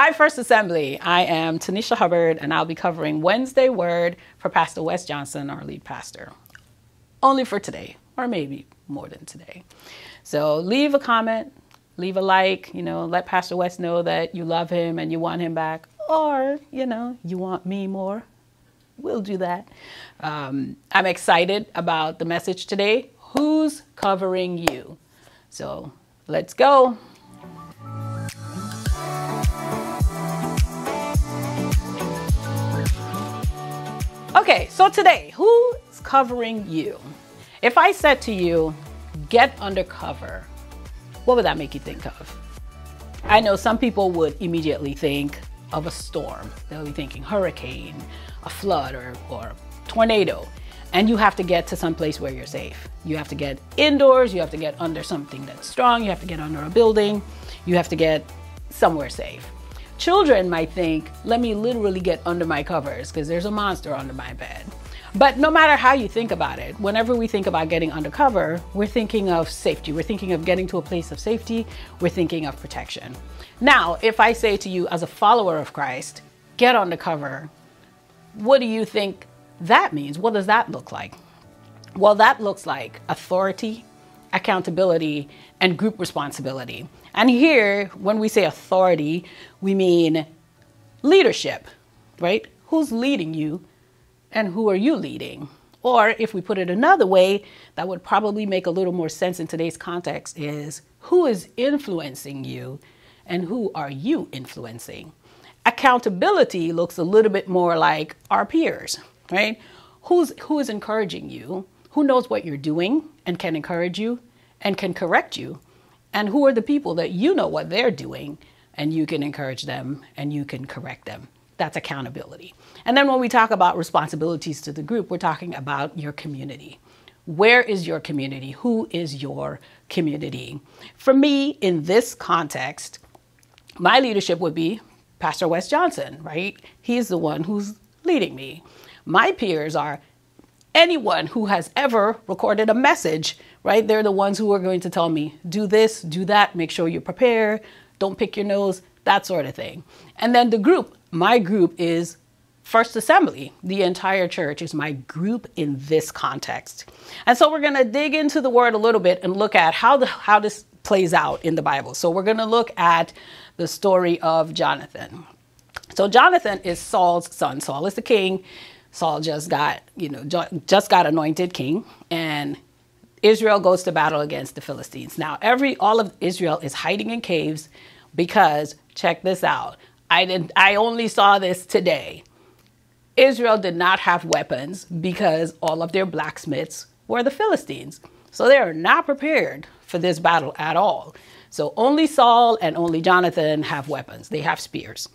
Hi, First Assembly. I am Tunisha Hubbard, and I'll be covering Wednesday Word for Pastor Wes Johnson, our lead pastor. Only for today, or maybe more than today. So leave a comment, leave a like, let Pastor Wes know that you love him and you want him back, or, you want me more. We'll do that. I'm excited about the message today. Who's covering you? So let's go. Okay, so today, who's covering you? If I said to you, get undercover, what would that make you think of? I know some people would immediately think of a storm. They'll be thinking hurricane, a flood, or tornado. And you have to get to some place where you're safe. You have to get indoors, you have to get under something that's strong, you have to get under a building, you have to get somewhere safe. Children might think, let me literally get under my covers because there's a monster under my bed. But no matter how you think about it, whenever we think about getting undercover, we're thinking of safety. We're thinking of getting to a place of safety. We're thinking of protection. Now, if I say to you as a follower of Christ, get undercover, what do you think that means? What does that look like? Well, that looks like authority, accountability, and group responsibility. And here, when we say authority, we mean leadership, right? Who's leading you and who are you leading? Or if we put it another way, that would probably make a little more sense in today's context is who is influencing you and who are you influencing? Accountability looks a little bit more like our peers, right? Who is encouraging you? Who knows what you're doing and can encourage you and can correct you? And who are the people that you know what they're doing and you can encourage them and you can correct them? That's accountability. And then when we talk about responsibilities to the group, we're talking about your community. Where is your community? Who is your community? For me, in this context, my leadership would be Pastor Wes Johnson, right? He's the one who's leading me. My peers are anyone who has ever recorded a message, right? They're the ones who are going to tell me, do this, do that, make sure you prepare, don't pick your nose, that sort of thing. And then the group, my group is First Assembly. The entire church is my group in this context. And so we're going to dig into the word a little bit and look at how this plays out in the Bible. So we're going to look at the story of Jonathan. So Jonathan is Saul's son. Saul is the king. Saul just got anointed king, and Israel goes to battle against the Philistines. Now, all of Israel is hiding in caves because, check this out, I only saw this today. Israel did not have weapons because all of their blacksmiths were the Philistines. So they are not prepared for this battle at all. So only Saul and only Jonathan have weapons. They have spears.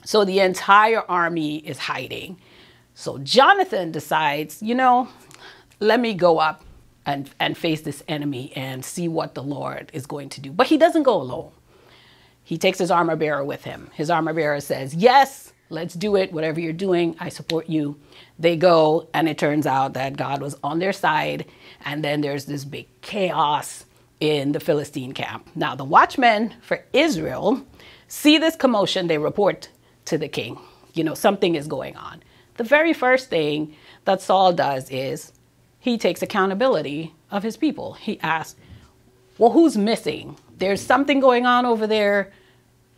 So the entire army is hiding. So Jonathan decides, let me go up and face this enemy and see what the Lord is going to do. But he doesn't go alone. He takes his armor bearer with him. His armor bearer says, yes, let's do it. Whatever you're doing, I support you. They go, and it turns out that God was on their side. And then there's this big chaos in the Philistine camp. Now, the watchmen for Israel see this commotion. They report to the king. Something is going on. The very first thing that Saul does is he takes accountability of his people. He asks, well, who's missing? There's something going on over there.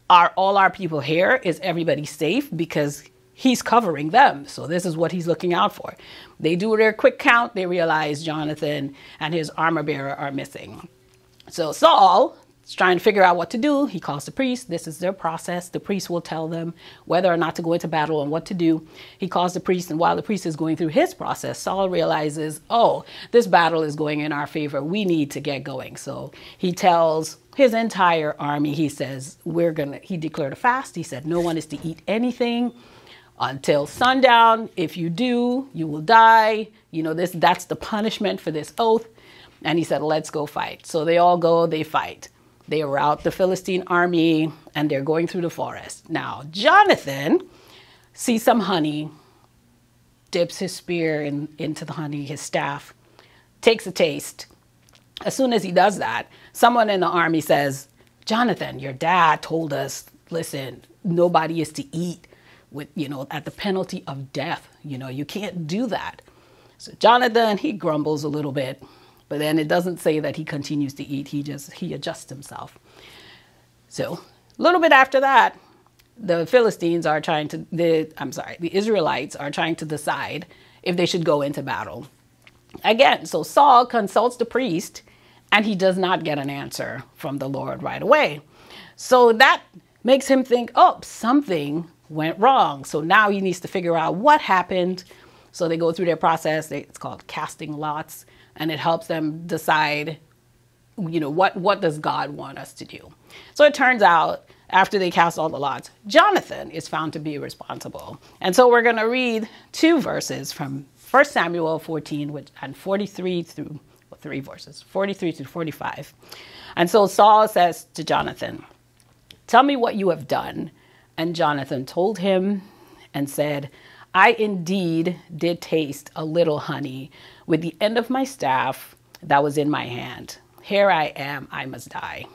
Are all our people here? Is everybody safe? Because he's covering them. So this is what he's looking out for. They do their quick count. They realize Jonathan and his armor bearer are missing. So Saul is trying to figure out what to do. He calls the priest. This is their process. The priest will tell them whether or not to go into battle and what to do. He calls the priest, and while the priest is going through his process, Saul realizes, oh, this battle is going in our favor. We need to get going. So he tells his entire army, he says, he declared a fast. He said, no one is to eat anything until sundown. If you do, you will die. That's the punishment for this oath. And he said, let's go fight. So they all go, they fight. They rout the Philistine army, and they're going through the forest. Now, Jonathan sees some honey, dips his spear into the honey, his staff, takes a taste. As soon as he does that, someone in the army says, Jonathan, your dad told us, listen, nobody is to eat with, at the penalty of death. You can't do that. So Jonathan, he grumbles a little bit, but then it doesn't say that he continues to eat. He adjusts himself. So a little bit after that, the Israelites are trying to decide if they should go into battle. Again, so Saul consults the priest, and he does not get an answer from the Lord right away. So that makes him think, oh, something went wrong. So now he needs to figure out what happened. So they go through their process. It's called casting lots, and it helps them decide, what does God want us to do? So it turns out, after they cast all the lots, Jonathan is found to be responsible. And so we're going to read 2 verses from 1 Samuel 14 and 43 through 3 verses, 43 through 45. And so Saul says to Jonathan, "Tell me what you have done." And Jonathan told him and said, "I indeed did taste a little honey with the end of my staff that was in my hand. Here I am, I must die."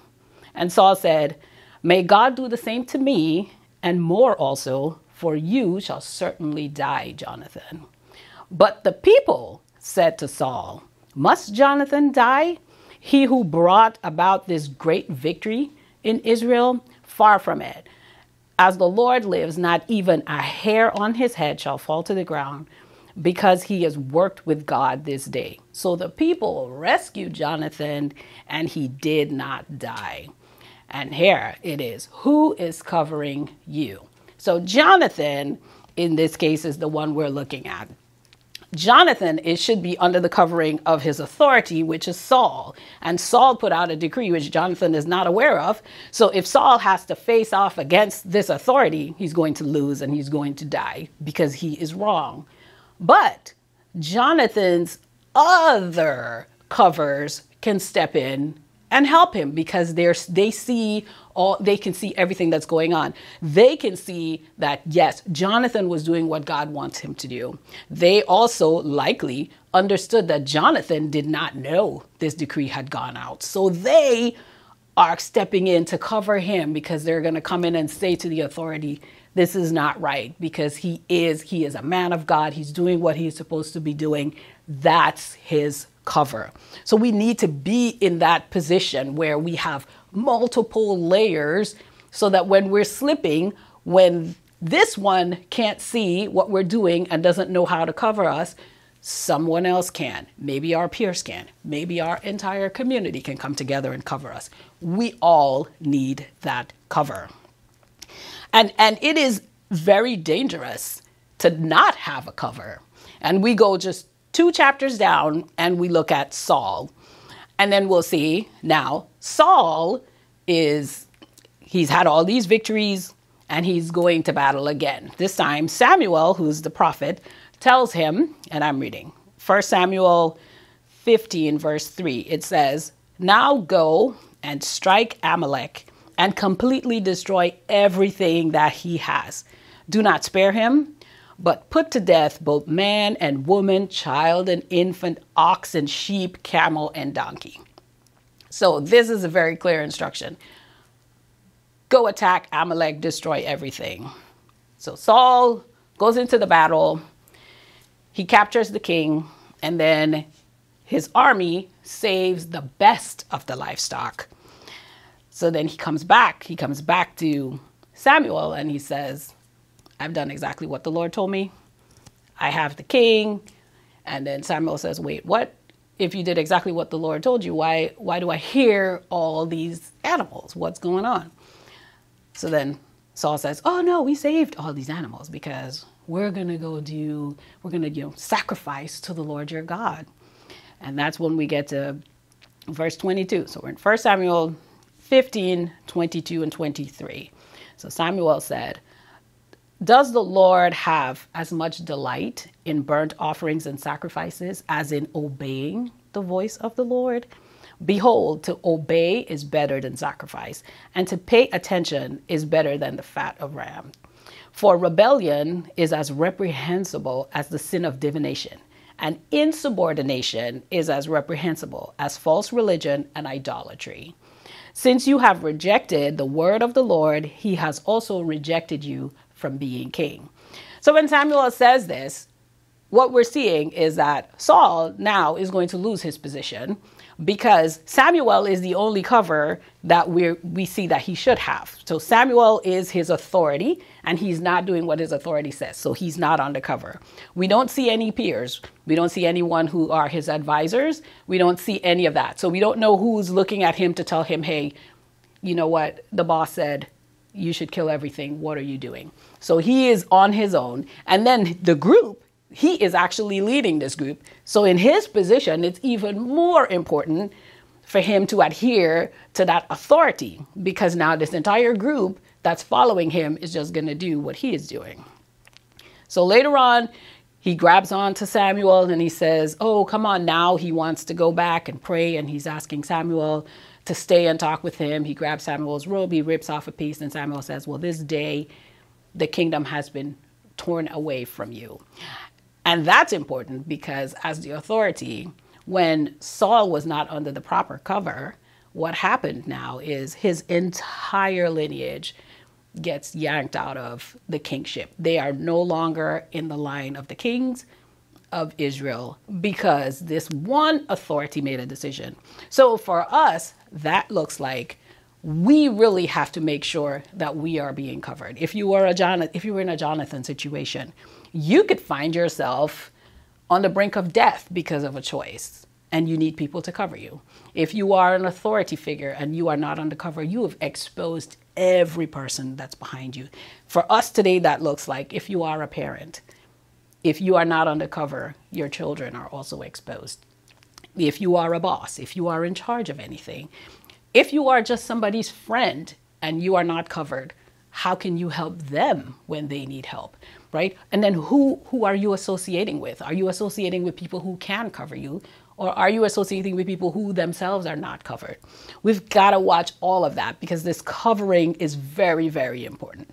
And Saul said, "May God do the same to me, and more also, for you shall certainly die, Jonathan." But the people said to Saul, "Must Jonathan die, he who brought about this great victory in Israel? Far from it. As the Lord lives, not even a hair on his head shall fall to the ground, because he has worked with God this day." So the people rescued Jonathan, and he did not die. And here it is. Who is covering you? So Jonathan, in this case, is the one we're looking at. Jonathan, it should be under the covering of his authority, which is Saul. And Saul put out a decree which Jonathan is not aware of. So if Saul has to face off against this authority, he's going to lose and he's going to die because he is wrong. But Jonathan's other covers can step in and help him because they can see everything that's going on. They can see that, yes, Jonathan was doing what God wants him to do. They also likely understood that Jonathan did not know this decree had gone out. So they are stepping in to cover him because they're going to come in and say to the authority, this is not right, because he is a man of God. He's doing what he's supposed to be doing. That's his cover. So we need to be in that position where we have multiple layers so that when we're slipping, when this one can't see what we're doing and doesn't know how to cover us, someone else can. Maybe our peers can. Maybe our entire community can come together and cover us. We all need that cover. And it is very dangerous to not have a cover. And we go just 2 chapters down and we look at Saul. And then we'll see now Saul he's had all these victories and he's going to battle again. This time Samuel, who's the prophet, tells him, and I'm reading 1 Samuel 15 verse 3. It says, "Now go and strike Amalek and completely destroy everything that he has. Do not spare him, but put to death both man and woman, child and infant, ox and sheep, camel and donkey." So this is a very clear instruction. Go attack Amalek, destroy everything. So Saul goes into the battle. He captures the king, and then his army saves the best of the livestock. So then he comes back to Samuel and he says, "I've done exactly what the Lord told me. I have the king." And then Samuel says, "Wait, what? If you did exactly what the Lord told you, why do I hear all these animals? What's going on?" So then Saul says, "Oh no, we saved all these animals because we're going to sacrifice to the Lord your God." And that's when we get to verse 22. So we're in 1 Samuel 15, 22 and 23. So Samuel said, "Does the Lord have as much delight in burnt offerings and sacrifices as in obeying the voice of the Lord? Behold, to obey is better than sacrifice, and to pay attention is better than the fat of ram. For rebellion is as reprehensible as the sin of divination, and insubordination is as reprehensible as false religion and idolatry. Since you have rejected the word of the Lord, he has also rejected you from being king. So when Samuel says this, what we're seeing is that Saul now is going to lose his position because Samuel is the only cover that we see that he should have. So Samuel is his authority, and he's not doing what his authority says. So he's not undercover. We don't see any peers. We don't see anyone who are his advisors. We don't see any of that. So we don't know who's looking at him to tell him, hey, you know what? The boss said you should kill everything. What are you doing? So he is on his own. And then the group, he is actually leading this group. So in his position, it's even more important for him to adhere to that authority, because now this entire group that's following him is just going to do what he is doing. So later on, he grabs on to Samuel and he says, oh, come on now. He wants to go back and pray, and he's asking Samuel to stay and talk with him. He grabs Samuel's robe, he rips off a piece, and Samuel says, well, this day the kingdom has been torn away from you. And that's important because as the authority, when Saul was not under the proper cover, what happened now is his entire lineage gets yanked out of the kingship. They are no longer in the line of the kings of Israel because this one authority made a decision. So for us, that looks like we really have to make sure that we are being covered. If you were in a Jonathan situation, you could find yourself on the brink of death because of a choice, and you need people to cover you. If you are an authority figure and you are not undercover, you have exposed every person that's behind you. For us today, that looks like if you are a parent, if you are not undercover, your children are also exposed. If you are a boss, if you are in charge of anything, if you are just somebody's friend and you are not covered, how can you help them when they need help, right? And then who are you associating with? Are you associating with people who can cover you? Or are you associating with people who themselves are not covered? We've got to watch all of that because this covering is very, very important.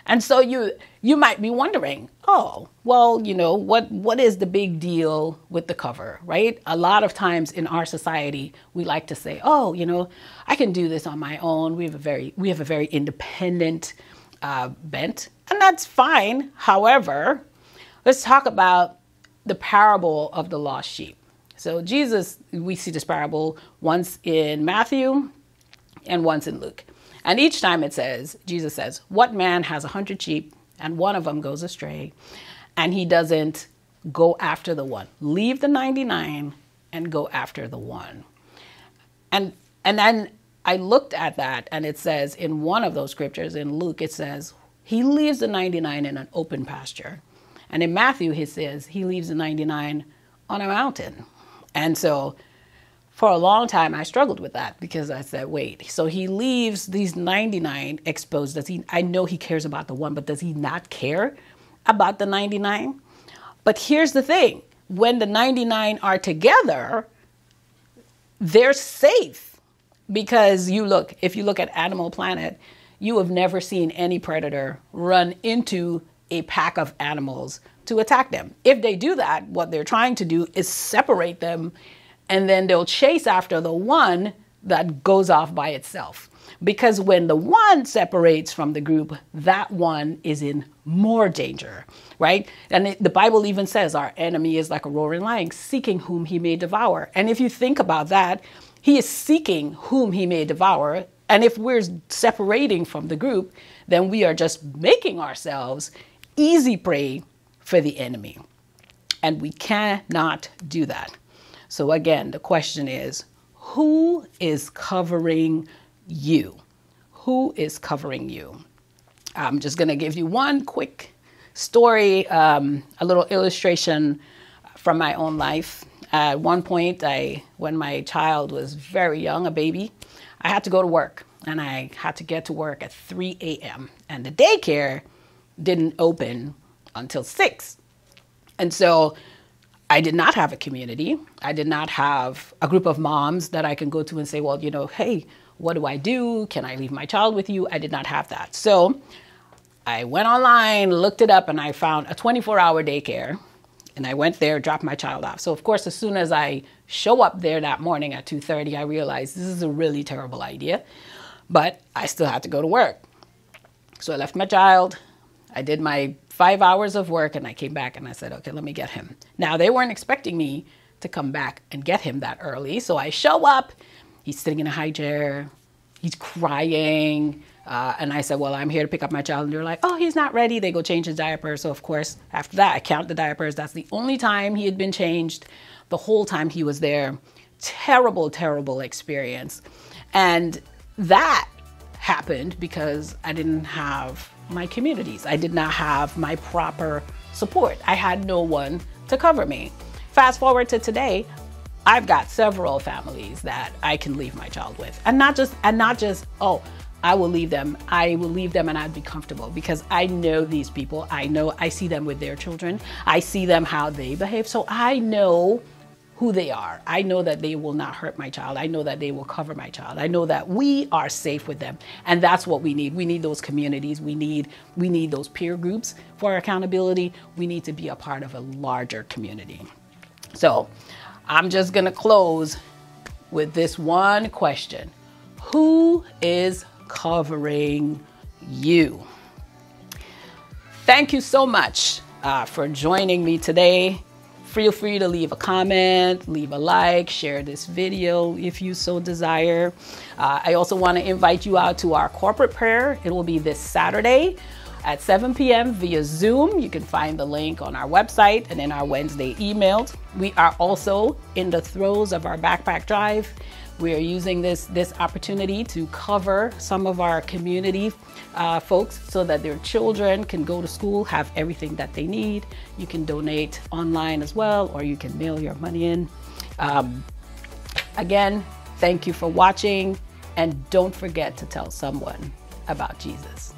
And so you might be wondering, oh, well, you know, what is the big deal with the cover, right? A lot of times in our society, we like to say, oh, you know, I can do this on my own. We have a very independent bent, and that's fine. However, let's talk about the parable of the lost sheep. So Jesus, we see this parable once in Matthew and once in Luke. And each time it says, Jesus says, what man has 100 sheep and one of them goes astray, and he doesn't go after the one? Leave the 99 and go after the one. And then I looked at that, and it says in one of those scriptures in Luke, it says he leaves the 99 in an open pasture. And in Matthew, he says he leaves the 99 on a mountain. And so for a long time, I struggled with that because I said, wait, so he leaves these 99 exposed. I know he cares about the one, but does he not care about the 99? But here's the thing. When the 99 are together, they're safe because if you look at Animal Planet, you have never seen any predator run into a pack of animals to attack them. If they do that, what they're trying to do is separate them, and then they'll chase after the one that goes off by itself. Because when the one separates from the group, that one is in more danger, right? And the Bible even says our enemy is like a roaring lion, seeking whom he may devour. And if you think about that, he is seeking whom he may devour. And if we're separating from the group, then we are just making ourselves easy prey for the enemy. And we cannot do that. So again, the question is, who is covering you? Who is covering you? I'm just going to give you one quick story, a little illustration from my own life. At one point, when my child was very young, a baby, I had to go to work, and I had to get to work at 3 a.m. And the daycare didn't open until 6. And so I did not have a community. I did not have a group of moms that I can go to and say, well, you know, hey, what do I do? Can I leave my child with you? I did not have that. So I went online, looked it up, and I found a 24-hour daycare And I went there, dropped my child off. So of course, as soon as I show up there that morning at 2:30, I realized this is a really terrible idea, but I still had to go to work. So I left my child. I did my 5 hours of work and I came back and I said, okay, let me get him. Now they weren't expecting me to come back and get him that early. So I show up, he's sitting in a high chair, he's crying. And I said, well, I'm here to pick up my child. And they're like, oh, he's not ready. They go change his diaper. So of course, after that, I count the diapers. That's the only time he had been changed the whole time he was there. Terrible, terrible experience. And that happened because I didn't have my communities. I did not have my proper support. I had no one to cover me. Fast forward to today, I've got several families that I can leave my child with. And not just, oh, I will leave them and I'd be comfortable, because I know these people. I see them with their children. I see them how they behave. So I know who they are. I know that they will not hurt my child. I know that they will cover my child. I know that we are safe with them. And that's what we need. We need those communities. We need those peer groups for accountability. We need to be a part of a larger community. So I'm just going to close with this one question. Who is covering you? Thank you so much for joining me today. Feel free to leave a comment, leave a like, share this video if you so desire. I also want to invite you out to our corporate prayer. It will be this Saturday at 7 p.m. via Zoom. You can find the link on our website and in our Wednesday emails. We are also in the throes of our backpack drive. We are using this opportunity to cover some of our community folks so that their children can go to school, have everything that they need. You can donate online as well, or you can mail your money in. Again, thank you for watching, and don't forget to tell someone about Jesus.